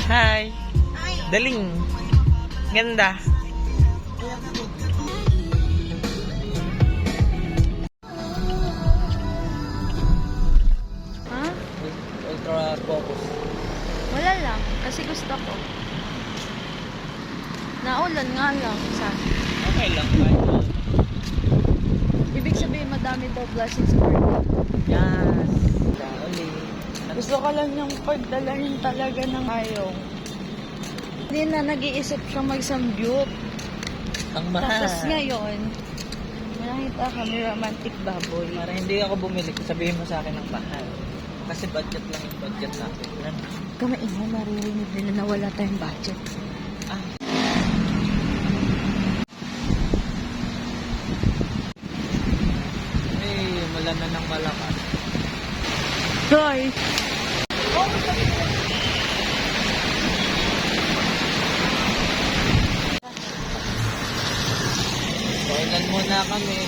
Hi. Daling. Ganda. Ha? Ultra focus. Wala lang. Kasi gusto ko. Naulan nga lang. Sana. Okay lang. Kahit Ibig sabihin madami daw blessings sa birthday. yes. Uli. Gusto ko lang yung pagdalahin talaga ng ayong. Hindi na nag-iisip siya mag-samgyup. Ang mahal. Tapos ngayon, nakita kami romantic baboy. Para hindi ako bumili, sabihin mo sa akin ng mahal. Kasi budget lang yung budget natin. Kami ina, maririnig nila na wala tayong budget. Ah. Eh, umulan na ng malakas. Hoy! Kailan muna kami.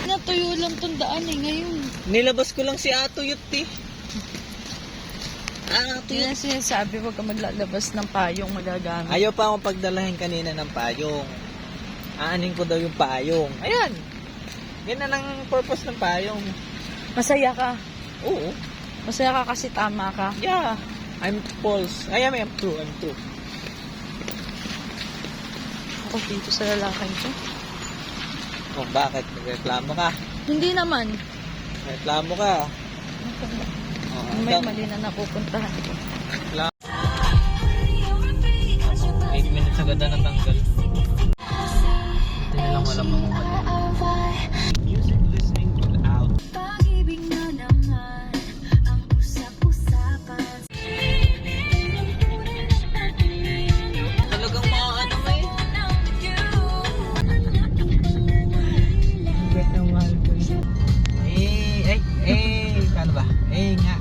Natuyo lang tong daan eh ngayon. Nilabas ko lang si Ato Yuti. Yun ang sinasabi, huwag ka maglalabas ng payong magagamit. Ayaw pa akong pagdalahin kanina ng payong. Aanin ko daw yung payong. Ayan. Ganyan ang purpose ng payong. Masaya ka. Oo. Masaya ka kasi tama ka. Yeah. I'm false. I'm true. I'm true. Ako dito sa lalaki ko. Oh, bakit? Nagreklamo ka? Hindi naman. Reklamo ka. Oh, May mali na napupuntahan ko. 8 minutes agad na natanggal. Ito na lang walang mamumali. Music listening without. Talagang mga ano eh. Get na mahal ko yun. Paano ba? Nga.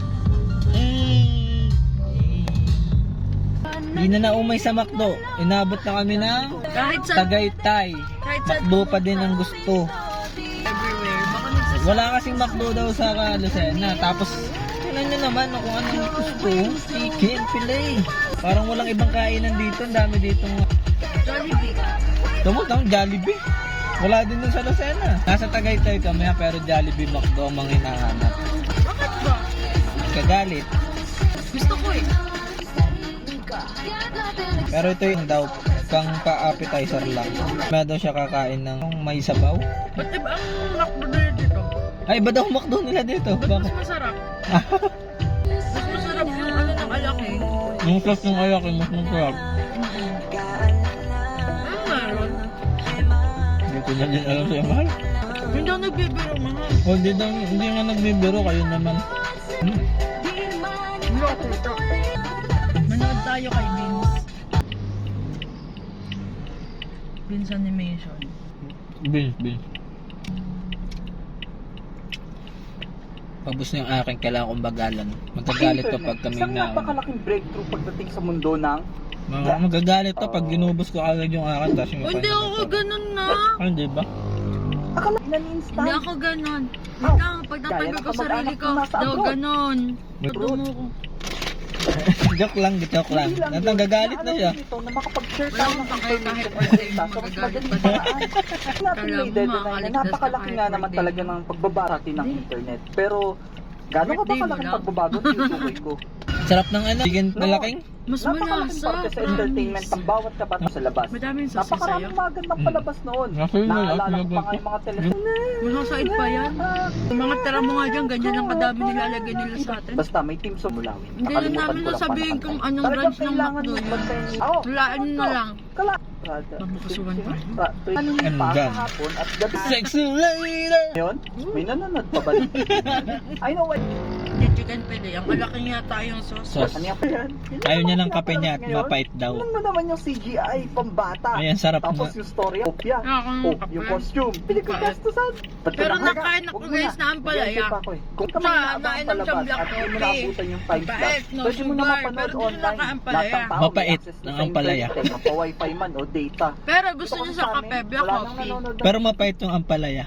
Di na naumay sa McDo. Inabot na kami ng Kahit sa Tagaytay. Kahit sa McDo pa din ang gusto. everywhere. Baka nagsasabi. Wala kasing McDo daw sa Lucena. Tapos, tingnan nyo naman kung ano yung gusto. Chicken, filet. Parang walang ibang kainan dito. Ang dami dito. Jollibee. Tumutang Jollibee. Wala din dun sa Lucena. Nasa Tagaytay kami pero Jollibee McDo ang mga hinahanap. Bakit ba? Kagalit. Gusto ko eh. Pero ito yung daw pang pa-appetizer lang. May daw siya kakain ng may sabaw. Ba't iba ang McDo dito? Ay, iba daw McDo nila dito. Ba't mas Bakit? masarap? Mas masarap yung ano ng alaki. Yung sauce ng ayaki, mas masarap. Ano meron? Hindi ko na din alam sa'yo, mahal. Hindi ako nagbibiro mga. O, hindi nga nagbibiro, kayo naman. Hindi ako ito. Manood tayo kay Vince. Vince Animation. Bill. Pabos na yung aking kailangan kong bagalan. Magagalit to pag kami Isang na. napakalaking breakthrough pagdating sa mundo ng Magagalit to pag ginubos ko agad yung akin. Tapos yung Hindi ako ganun na. Hindi ba? akala in-instant. Hindi ako ganun. Oh, Wait lang, pag kaya napagod ko sarili nakamag-anak ko, na nasa daw abroad. ganun. Tungo ko. joke lang. Nang gagalit na siya. Ito, na makapag-share Wala tayo akong ng pakay kahit information birthday mo, sa mas magagalit madaling pa paraan. Natin Kala may mo, deadline na makakaligtas ka napakalaki kahit nga naman birthday talaga mo. ng pagbaba sa atin ng internet. Pero, gano'n ka ba Birthday mo kalaking lang. pagbabago ng tutukoy ko? Sarap ng ano. Chicken malaking. Mas Napakalaking malasa, parte sa entertainment ng bawat kabata sa labas. Madaming sauce sa'yo. Napakaraming magandang palabas noon. Kasi nga, Naalala ko pinabot pa nga ko. yung mga telefon. Masasait pa yan. Yung mga tira mo nga dyan, ganyan ang kadami nilalagay nila sa atin. Basta may team sa Mulawin. Hindi na namin nasabihin kung anong branch ng McDo yun. Hulaan nyo na lang. Mabukasuhan pa rin. Anong And pa done. kahapon at gabi Sexy later. ngayon, may nanonood pa ba? I know what. Hindi chicken pili. Ang malaki yata yung sauce. Sauce. Ano pa yan? Ayaw niya ng kape niya at mapait daw. Tingnan mo naman yung CGI, pambata. Ayan, sarap Tapos nga. yung storya, kopya. Ako, Yung costume, pinagkagastusan. Ba't Pero ka nakain ako, Huwag mo guys, na ampalaya. Bigyan pa ako eh. Kung ka Sa, man inaabang nainom palabas siyang black at hindi mo coffee. naabutan yung time slot, Mapait, no pwede mo na sugar, mapanood pero di online. nakaampalaya. Lahat ng tao may Mapait access to ng sa ampalaya. internet, mapa-wifi man o data. Pero gusto Dito niyo kasi sa amin, kape, black wala nang coffee. nanonood ng- Pero mapait yung ampalaya.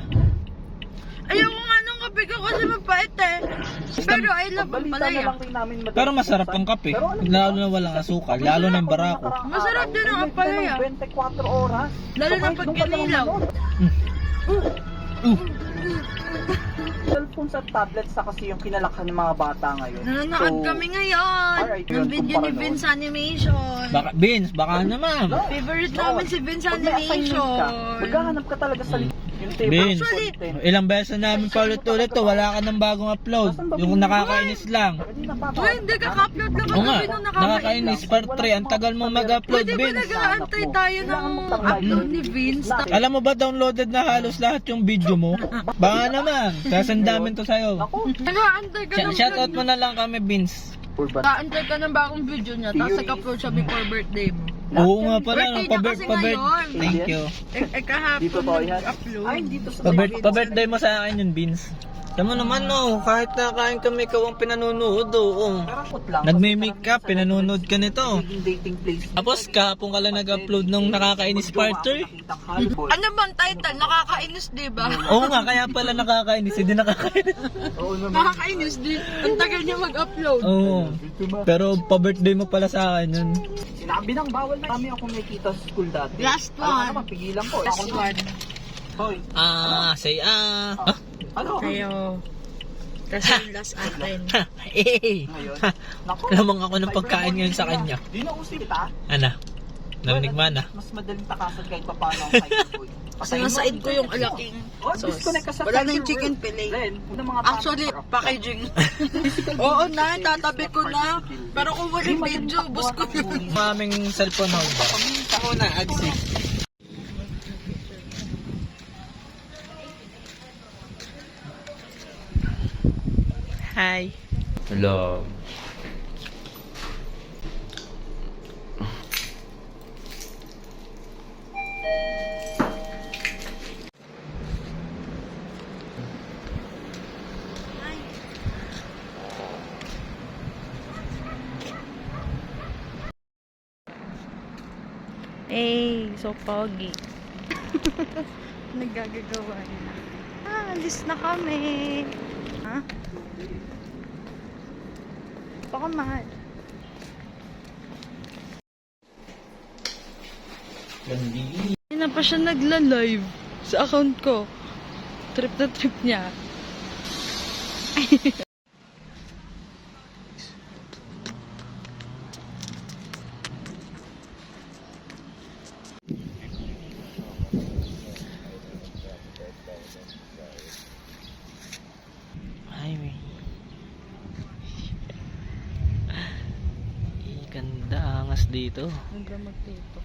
Ayaw ko nga nung kape Sabi ko kasi mapait eh. Pero I love ang Balita na palaya. lang rin namin madalas Pero masarap ang kape. Pero alam mo, Lalo na walang asukal. Lalo ng barako. Masarap din ang ampalaya. 24 oras. Lalo So, na kahit pag doon ka naman kinilaw. manood. Uh, Cellphones at tablets na kasi yung kinalakhan ng mga bata ngayon. Nanonood So, kami ngayon. alright, Ng yun, video kumpara ni noon. Vince Animation. baka, Vince, baka naman. Favorite namin si Vince pag may assignment ka, Animation. maghahanap ka talaga sa yung table Vince, content. ilang beses na namin paulit-ulit to. Wala ka ng bagong upload. Yung nakakainis lang. Pwede na pa ba? Uy, hindi ka-upload lang Oo nga, kami nung nakakainis. Part 3, ang tagal mo mag-upload, Pwede ba Vince. nag-aantay tayo ng upload ni Vince? Alam mo ba downloaded na halos lahat yung video mo? Baka naman. Sasandamin to sa'yo. Ako, Nag-aantay ka ng Shoutout mo na lang kami, Vince. urban. Nag-aantay ka ng bagong video niya, tapos nag-upload siya before birthday mo. Oo nga pala, Birthday niya kasi ngayon. Thank you. Kahapon Dito to yan. nag-upload. Ay, dito sa Pa-birthday mo sa akin yun, Vince. Alam mo naman, no, kahit nakain kami, ikaw ang pinanonood, oh. Karakot lang. Nagme-makeup, pinanonood ka nito. Naging dating place. Tapos kahapon ka lang nag-upload nung nakakainis part 3. Ano bang title? Nakakainis, di ba? Oo nga, kaya pala nakakainis, hindi nakakainis. Oo naman. Nakakainis din. Ang tagal niya mag-upload. Oo. Pero pa-birthday mo pala sa akin yun. Sinabi nang bawal na kami ako nakikita sa school dati. Last Alam one. naman, pigilan ko. Last one. Hoy, Say ah. ano? Kayo. Kasi yung last atin. Eh. Ngayon? Naku. Lamang ako ng pagkain ngayon sa kanya. Di na usip kita. Ana, narinig mo na. Mas madaling takasan kahit paano ang side boy. Kasi nasaid ko yung alaking Oh, sauce. disconnect ka sa Wala na fiber yung chicken world. fillet. Then, unang mga Actually, packaging. Oo na, tatabi ko na. Pero kung walang video, bus ko na. Maming cellphone holder. Ako na, Agsi. Hi. Hello. Hey, so pogi. Nagagagawa niya. Alis na kami. Ha? Baka mahal. Hindi na pa siya nagla-live sa account ko. Trip na trip niya. Highway. Ganda angas dito. Hanggang mag-tiktok.